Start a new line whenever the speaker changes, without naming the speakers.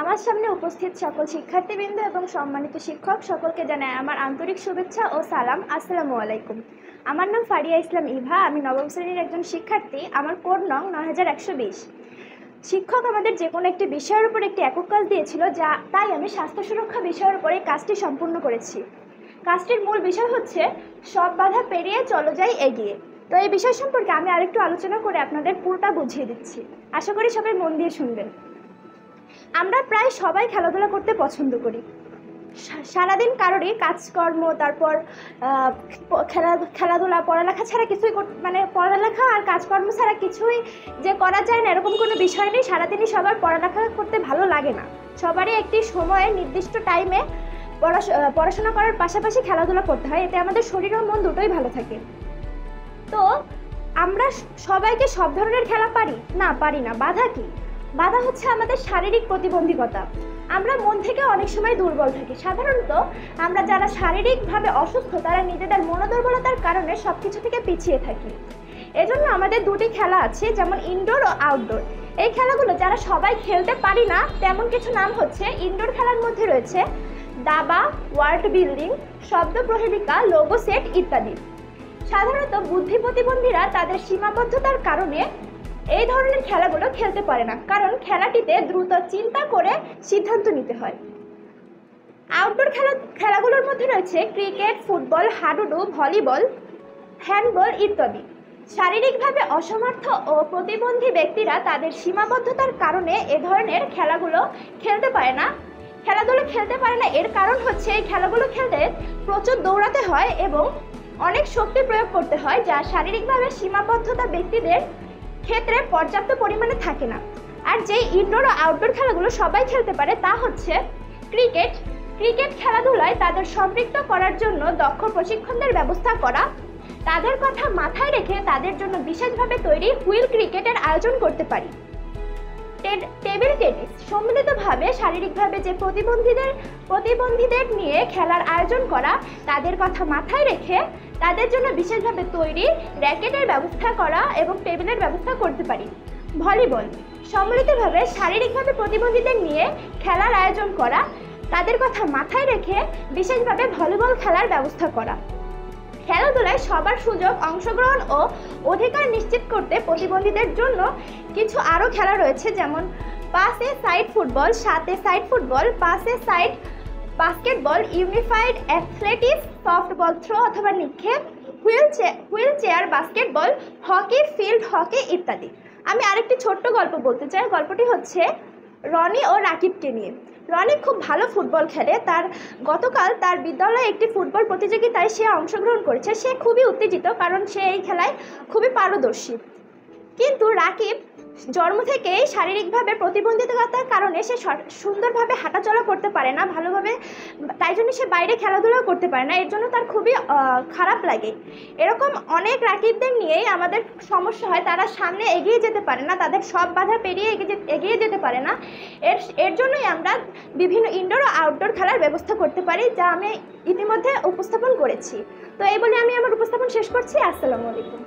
আমার সামনে উপস্থিত সকল শিক্ষার্থীবৃন্দ এবং সম্মানিত শিক্ষক সকলকে জানাই আমার আন্তরিক শুভেচ্ছা ও সালাম। আসসালামু আলাইকুম। আমার নাম ফারিয়া ইসলাম ইভা। আমি নবম শ্রেণীর একজন শিক্ষার্থী। আমার কোড নং 9120। শিক্ষক আমাদের যে কোনো একটি বিষয়ের উপর একটি একক কাজ দিয়েছিল, তাই আমি স্বাস্থ্য সুরক্ষা বিষয়ের উপর এই কাজটি সম্পূর্ণ করেছি। কাজটির মূল বিষয় হচ্ছে সব বাধা পেরিয়ে চলো যাই এগিয়ে। তো এই বিষয় সম্পর্কে আমি আরেকটু আলোচনা করে আপনাদের পুরোটা বুঝিয়ে দিচ্ছি। আশা করি সবাই মন দিয়ে শুনবেন। আমরা প্রায় সবাই খেলাধুলা করতে পছন্দ করি। সারাদিন কারোরই কাজকর্ম, তারপর খেলাধুলা, পড়ালেখা ছাড়া কিছুই পড়ালেখা আর কাজকর্ম ছাড়া কিছুই যে করা যায় না এরকম কোনো বিষয় নেই। সারাদিনই সবার পড়ালেখা করতে ভালো লাগে না। সবারই একটি সময়ে নির্দিষ্ট টাইমে পড়াশোনা করার পাশাপাশি খেলাধুলা করতে হয়, এতে আমাদের শরীর ও মন দুটোই ভালো থাকে। তো আমরা সবাইকে সব ধরনের খেলা পারি না। বাধা কি? বাধা হচ্ছে আমাদের শারীরিক প্রতিবন্ধকতা। আমরা মন থেকে অনেক সময় দুর্বল থাকি। সাধারণত আমরা যারা শারীরিকভাবে অসুস্থ তারা নিজেদের মনোদুর্বলতার কারণে সব কিছু থেকে পিছিয়ে থাকি। এজন্য আমাদের দুটি খেলা আছে, যেমন ইনডোর ও আউটডোর। এই খেলাগুলো যারা সবাই খেলতে পারি না তেমন কিছু নাম হচ্ছে। ইনডোর খেলার মধ্যে রয়েছে দাবা, ওয়ার্ড বিল্ডিং, শব্দ প্রহেলিকা, লোগো সেট ইত্যাদি। সাধারণত বুদ্ধি প্রতিবন্ধীরা তাদের সীমাবদ্ধতার কারণে এই ধরনের খেলাগুলো খেলতে পারে না, কারণ খেলাটিতে দ্রুত চিন্তা করে সিদ্ধান্ত নিতে হয়। আউটডোর খেলাগুলোর মধ্যে রয়েছে ক্রিকেট, ফুটবল, হাডুডু, ভলিবল, হ্যান্ডবল ইত্যাদি। শারীরিকভাবে অসমর্থ ও প্রতিবন্ধী ব্যক্তিরা তাদের সীমাবদ্ধতার কারণে এ ধরনের খেলাগুলো খেলতে পারে না। এর কারণ হচ্ছে এই খেলাগুলো খেলতে প্রচুর দৌড়াতে হয় এবং অনেক শক্তি প্রয়োগ করতে হয়, যা শারীরিকভাবে সীমাবদ্ধতা ব্যক্তিদের ক্ষেত্রে পর্যাপ্ত পরিমাণে থাকে না। আর যে ইনডোর ও আউটডোর খেলাগুলো সবাই খেলতে পারে তা হচ্ছে ক্রিকেট খেলাধুলায় তাদের সম্পৃক্ত করার জন্য দক্ষ প্রশিক্ষকদের ব্যবস্থা করা, তাদের কথা মাথায় রেখে তাদের জন্য বিশেষভাবে তৈরি হুইল ক্রিকেটের আয়োজন করতে পারি। টেবিল টেনিস সম্মিলিতভাবে শারীরিকভাবে যে প্রতিবন্ধীদের নিয়ে খেলার আয়োজন করা, তাদের কথা মাথায় রেখে তাদের জন্য বিশেষভাবে তৈরি র্যাকেটের ব্যবস্থা করা এবং টেবিলের ব্যবস্থা করতে পারি। ভলিবল সম্মিলিতভাবে শারীরিকভাবে প্রতিবন্ধীদের নিয়ে খেলার আয়োজন করা, তাদের কথা মাথায় রেখে বিশেষভাবে ভলিবল খেলার ব্যবস্থা করা। খেলাধুলায় সবার সুযোগ, অংশগ্রহণ ও অধিকার নিশ্চিত করতে প্রতিবন্ধীদের জন্য কিছু আরও খেলা রয়েছে, যেমন 5 a side football, 7 a side football, 5 a side basketball, unified athletics, softball throw অথবা নিক্ষেপ, wheelchair basketball, hockey, field hockey ইত্যাদি। আমি আরেকটি ছোট্ট গল্প বলতে চাই। গল্পটি হচ্ছে রনি ও রাকিবকে নিয়ে। রনি খুব ভালো ফুটবল খেলে। গতকাল তার বিদ্যালয়ে একটি ফুটবল প্রতিযোগিতায় সে অংশগ্রহণ করেছে। সে খুবই উত্তেজিত, কারণ সে এই খেলায় খুবই পারদর্শী। কিন্তু রাকিব জন্ম থেকেই শারীরিকভাবে প্রতিবন্ধিতার কারণে সে সুন্দরভাবে হাঁটাচলা করতে পারে না ভালোভাবে, তাই জন্য সে বাইরে খেলাধুলাও করতে পারে না। এর জন্য তার খুবই খারাপ লাগে। এরকম অনেক রাকিবদের নিয়েই আমাদের সমস্যা হয়, তারা সামনে এগিয়ে যেতে পারে না, তাদের সব বাধা পেরিয়ে এগিয়ে যেতে পারে না। এর জন্যই আমরা বিভিন্ন ইনডোর ও আউটডোর খেলার ব্যবস্থা করতে পারি, যা আমি ইতিমধ্যে উপস্থাপন করেছি। তো এই বলে আমি আমার উপস্থাপন শেষ করছি। আসসালামু আলাইকুম।